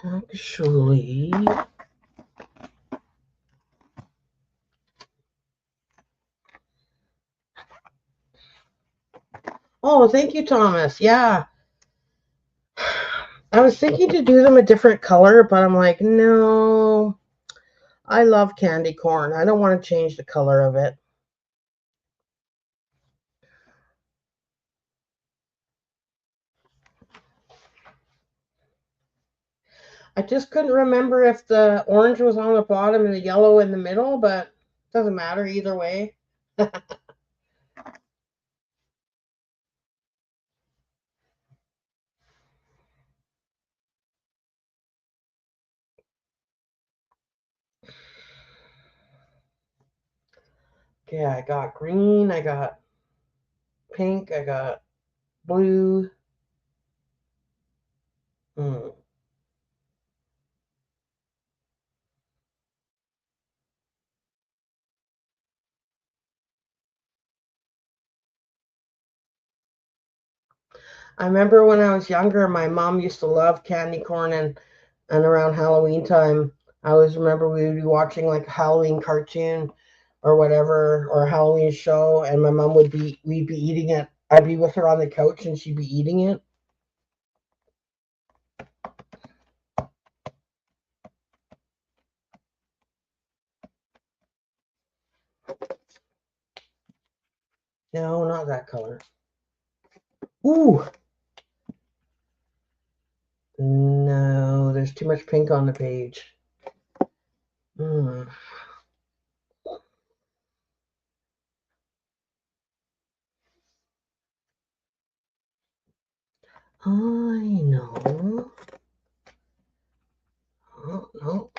Actually, oh, thank you, Thomas. Yeah, I was thinking to do them a different color, but I'm like, no, I love candy corn. I don't want to change the color of it. I just couldn't remember if the orange was on the bottom and the yellow in the middle, but it doesn't matter either way. Okay, I got green, I got pink, I got blue. Hmm. I remember when I was younger, my mom used to love candy corn, and around Halloween time, I always remember we would be watching like a Halloween cartoon or whatever, or a Halloween show, and my mom we'd be eating it. I'd be with her on the couch and she'd be eating it. No, not that color. Ooh, no, there's too much pink on the page. Hmm. I know. Oh, no.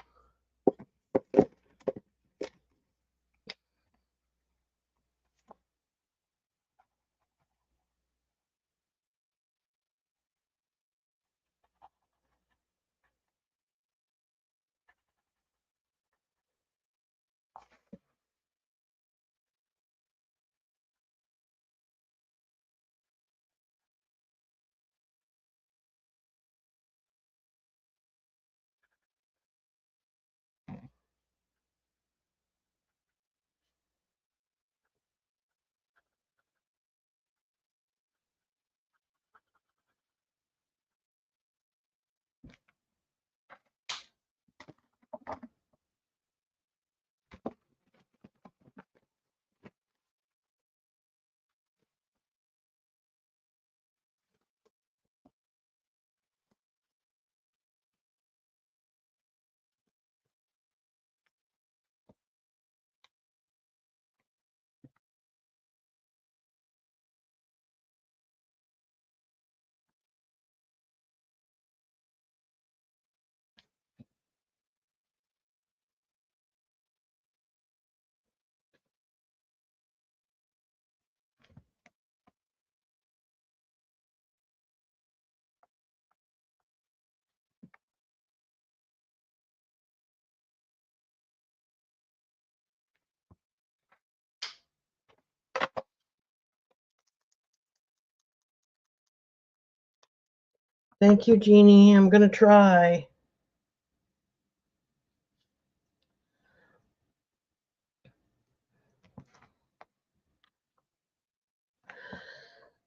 Thank you, Jeannie. I'm gonna try.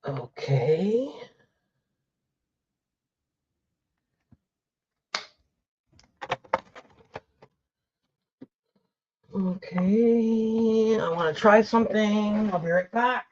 Okay. Okay. I want to try something. I'll be right back.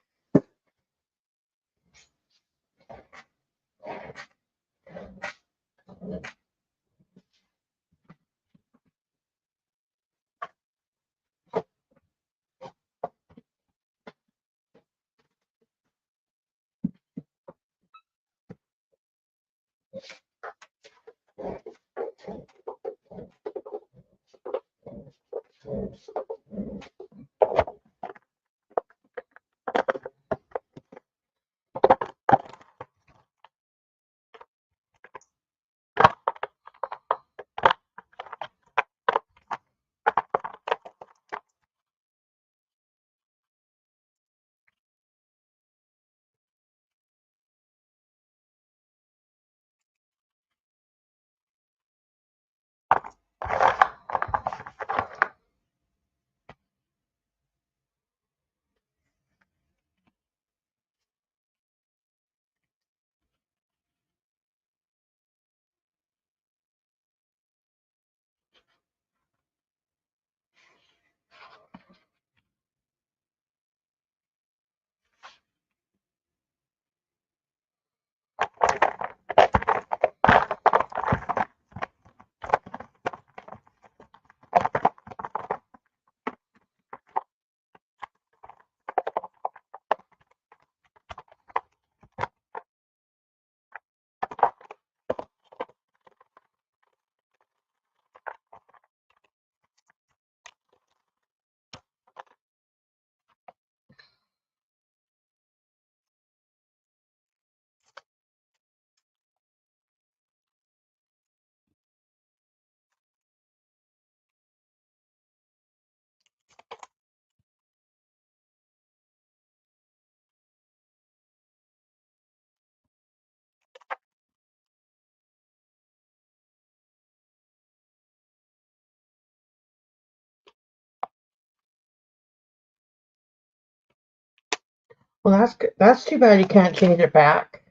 Well, that's good. That's too bad you can't change it back.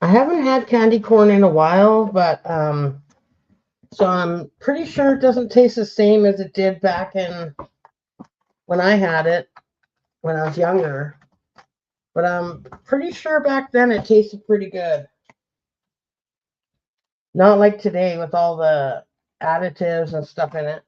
I haven't had candy corn in a while, but so I'm pretty sure it doesn't taste the same as it did back in when I had it when I was younger. But I'm pretty sure back then it tasted pretty good. Not like today with all the additives and stuff in it.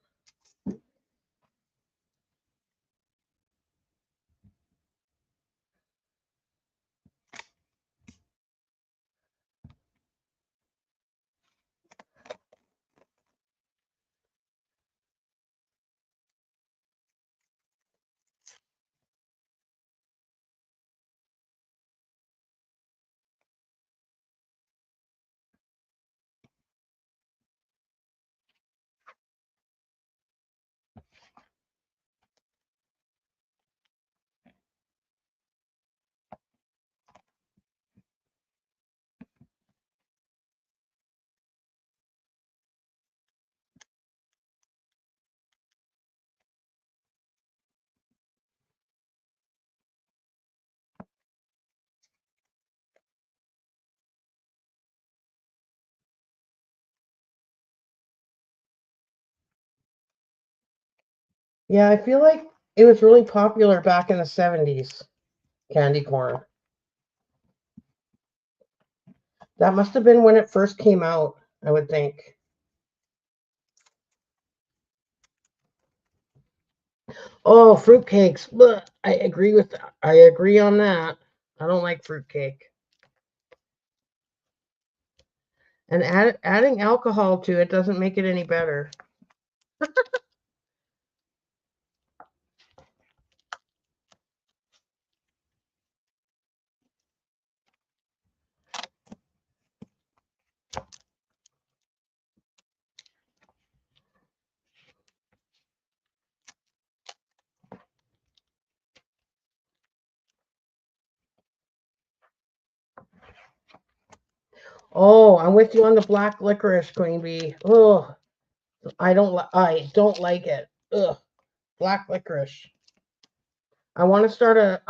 Yeah, I feel like it was really popular back in the 70s, candy corn. That must have been when it first came out, I would think. Oh, fruitcakes. Blech, I agree with that. I agree on that. I don't like fruitcake. And adding alcohol to it doesn't make it any better. Oh, I'm with you on the black licorice, Queen Bee. Ugh, I don't like it. Ugh, black licorice. I want to start a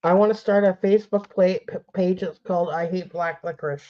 I want to start a Facebook page. It's called I Hate Black Licorice.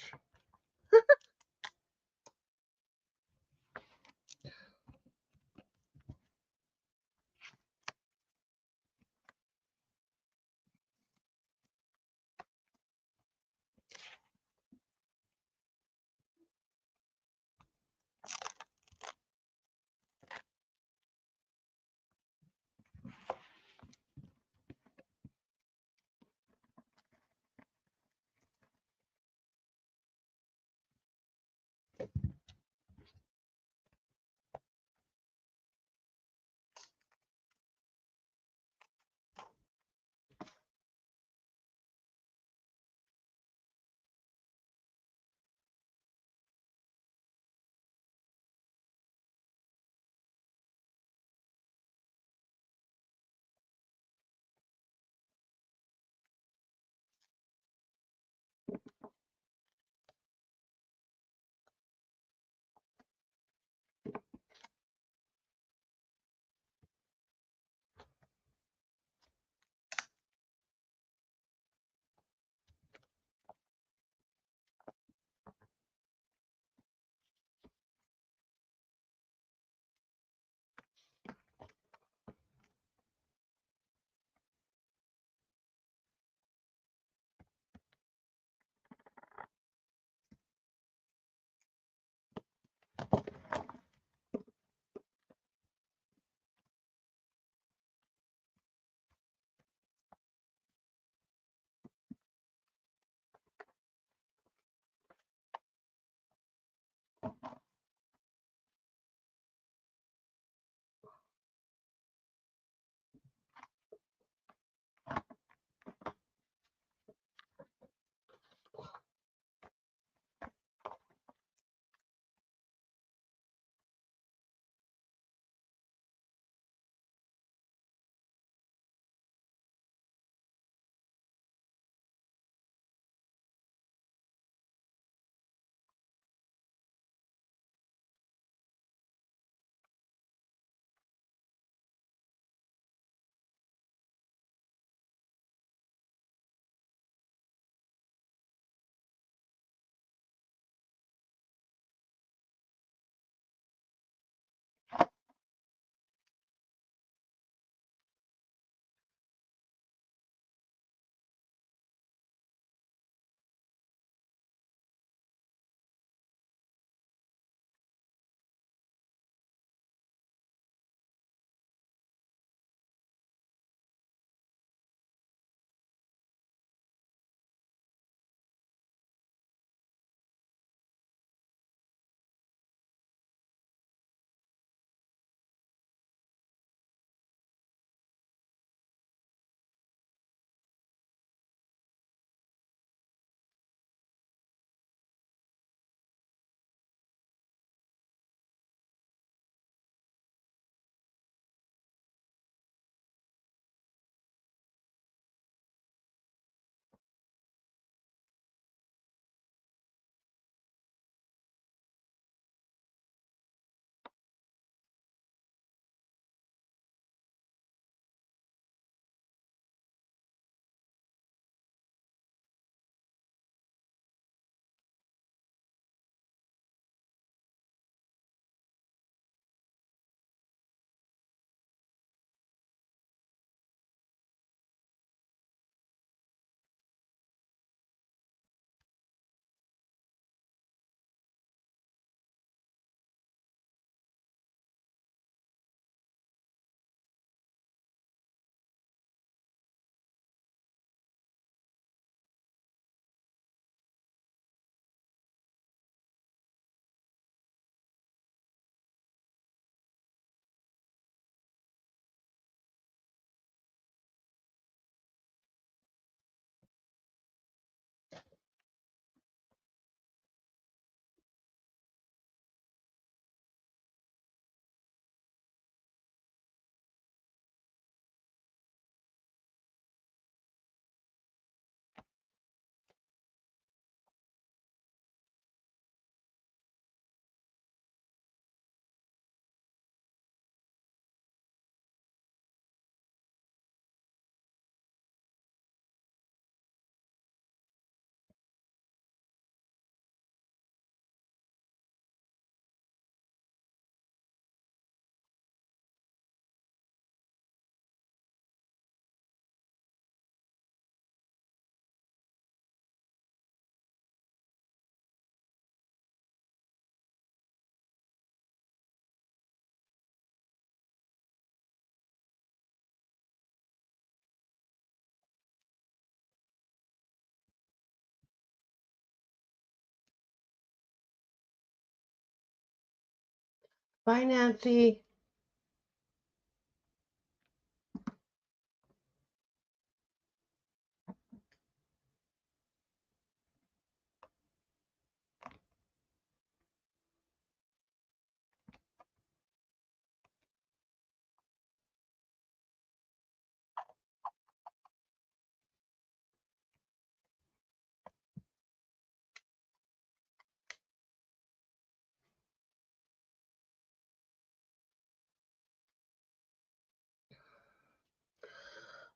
Bye, Nancy.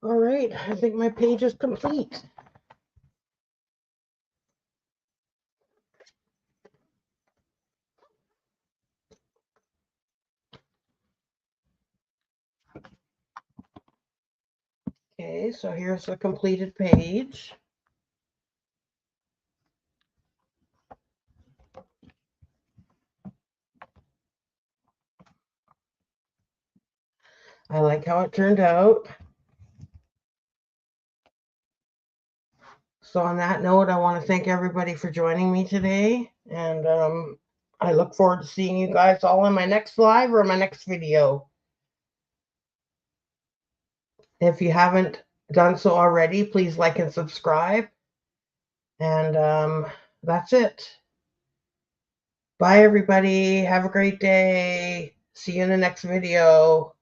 All right, I think my page is complete. Okay, so here's the completed page. I like how it turned out. So on that note, I want to thank everybody for joining me today. And I look forward to seeing you guys all in my next live or my next video. If you haven't done so already, please like and subscribe. And that's it. Bye, everybody. Have a great day. See you in the next video.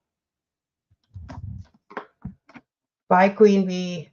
Bye, Queen Bee.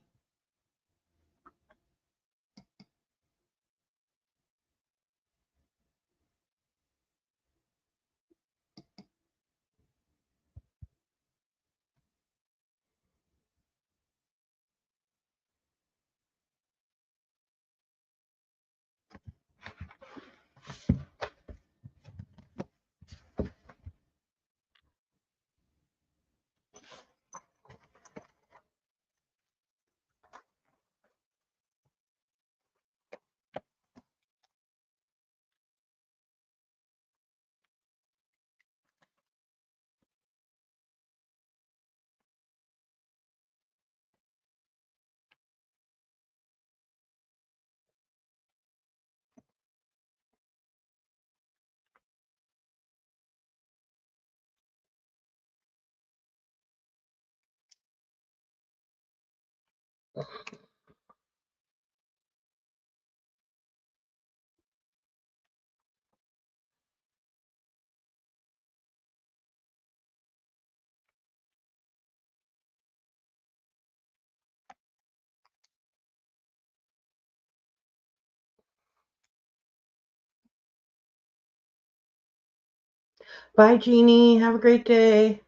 Bye, Jeannie. Have a great day.